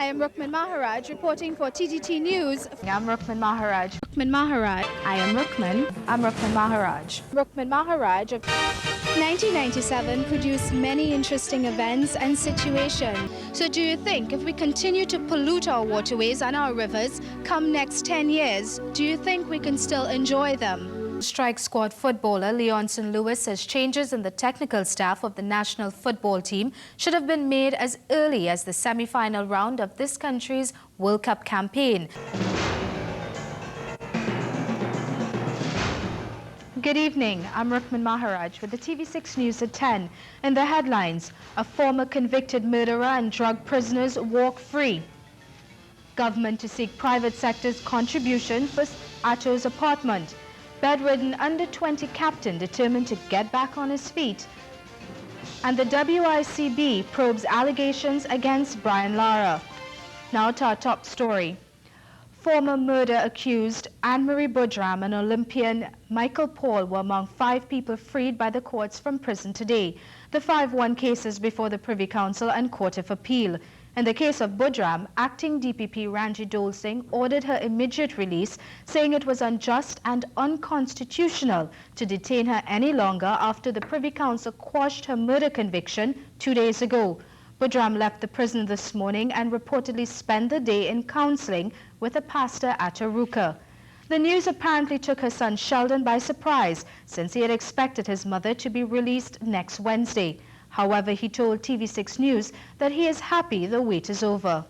I am Rukman Maharaj reporting for TTT News. I'm Rukman Maharaj. Rukman Maharaj. I am Rukman. I'm Rukman Maharaj. Rukman Maharaj. 1997 produced many interesting events and situations. So do you think if we continue to pollute our waterways and our rivers, come next 10 years, do you think we can still enjoy them? Strike squad footballer Leonson Lewis says changes in the technical staff of the national football team should have been made as early as the semi-final round of this country's World Cup campaign. Good evening, I'm Rukman Maharaj with the TV6 News at 10. In the headlines, a former convicted murderer and drug prisoners walk free. Government to seek private sector's contribution for Atto's apartment. Bedridden under-20 captain determined to get back on his feet. And the WICB probes allegations against Brian Lara. Now to our top story. Former murder accused Anne-Marie Boudram and Olympian Michael Paul were among 5 people freed by the courts from prison today. The 5 won cases before the Privy Council and Court of Appeal. In the case of Boudram, acting DPP Ranjit Dole Singh ordered her immediate release, saying it was unjust and unconstitutional to detain her any longer after the Privy Council quashed her murder conviction 2 days ago. Boudram left the prison this morning and reportedly spent the day in counseling with a pastor at Aruka. The news apparently took her son Sheldon by surprise, since he had expected his mother to be released next Wednesday. However, he told TV6 News that he is happy the wait is over.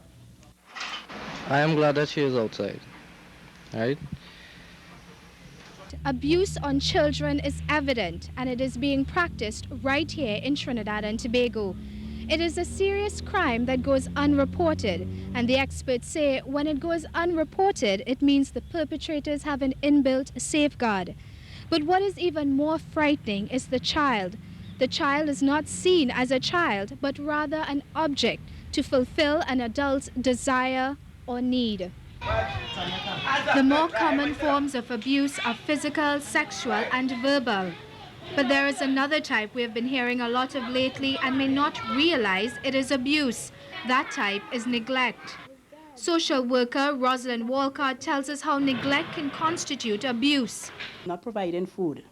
I am glad that she is outside, right? Abuse on children is evident, and it is being practiced right here in Trinidad and Tobago. It is a serious crime that goes unreported, and the experts say when it goes unreported, it means the perpetrators have an inbuilt safeguard. But what is even more frightening is the child. The child is not seen as a child, but rather an object to fulfill an adult's desire or need. The more common forms of abuse are physical, sexual, and verbal. But there is another type we have been hearing a lot of lately and may not realize it is abuse. That type is neglect. Social worker Rosalind Walcott tells us how neglect can constitute abuse. Not providing food.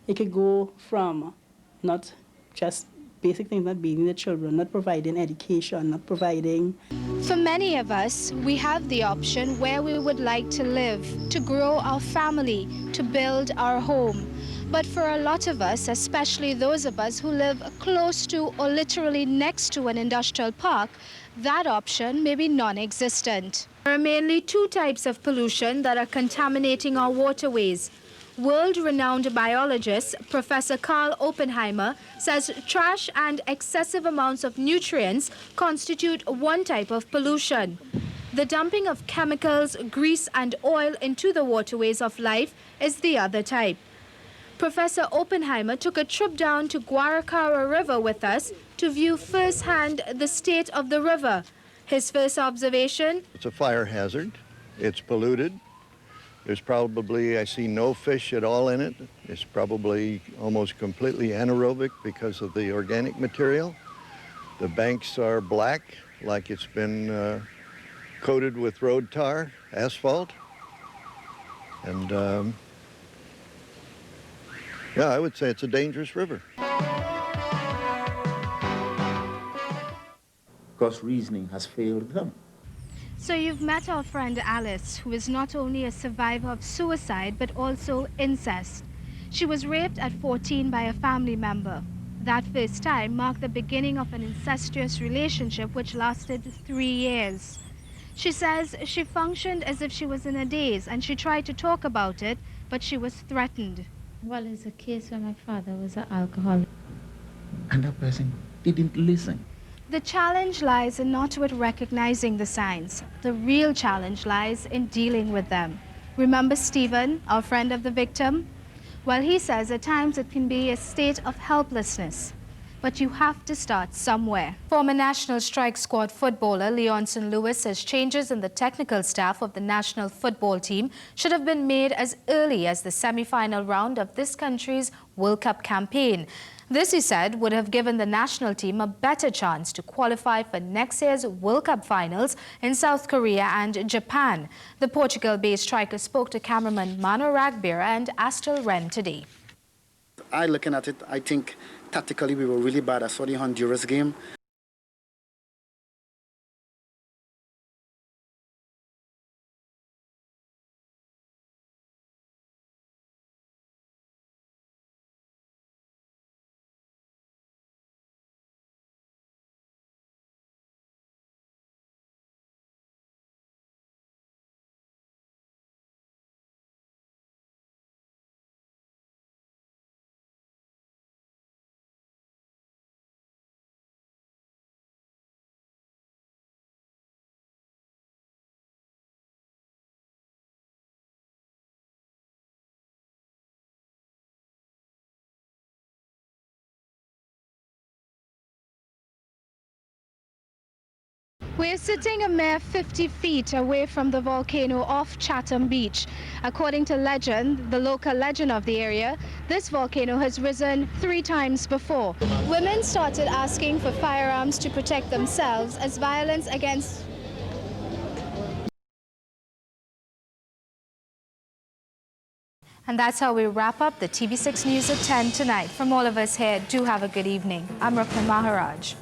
It could go from not just basic things, not beating the children, not providing education, not providing. For many of us, we have the option where we would like to live, to grow our family, to build our home. But for a lot of us, especially those of us who live close to or literally next to an industrial park, that option may be non-existent. There are mainly 2 types of pollution that are contaminating our waterways. World-renowned biologist Professor Carl Oppenheimer says trash and excessive amounts of nutrients constitute one type of pollution. The dumping of chemicals, grease and oil into the waterways of life is the other type. Professor Oppenheimer took a trip down to Guaracara River with us to view firsthand the state of the river. His first observation: it's a fire hazard. It's polluted. There's probably, I see no fish at all in it. It's probably almost completely anaerobic because of the organic material. The banks are black, like it's been coated with road tar, asphalt. And yeah, I would say it's a dangerous river. Because reasoning has failed them. So you've met our friend Alice, who is not only a survivor of suicide, but also incest. She was raped at 14 by a family member. That first time marked the beginning of an incestuous relationship which lasted 3 years. She says she functioned as if she was in a daze, and she tried to talk about it, but she was threatened. Well, it's a case where my father was an alcoholic. And that person didn't listen. The challenge lies in not with recognizing the signs. The real challenge lies in dealing with them. Remember Stephen, our friend of the victim? Well, he says at times it can be a state of helplessness. But you have to start somewhere. Former National Strike Squad footballer Leonson Lewis says changes in the technical staff of the national football team should have been made as early as the semi-final round of this country's World Cup campaign. This, he said, would have given the national team a better chance to qualify for next year's World Cup finals in South Korea and Japan. The Portugal-based striker spoke to cameraman Mano Ragbir and Astel Ren today. Looking at it, I think tactically we were really bad. I saw the Honduras game. We're sitting a mere 50 feet away from the volcano off Chatham Beach. According to legend, the local legend of the area, this volcano has risen 3 times before. Women started asking for firearms to protect themselves as violence against And that's how we wrap up the TV6 News at 10 tonight. From all of us here, do have a good evening. I'm Rukman Maharaj.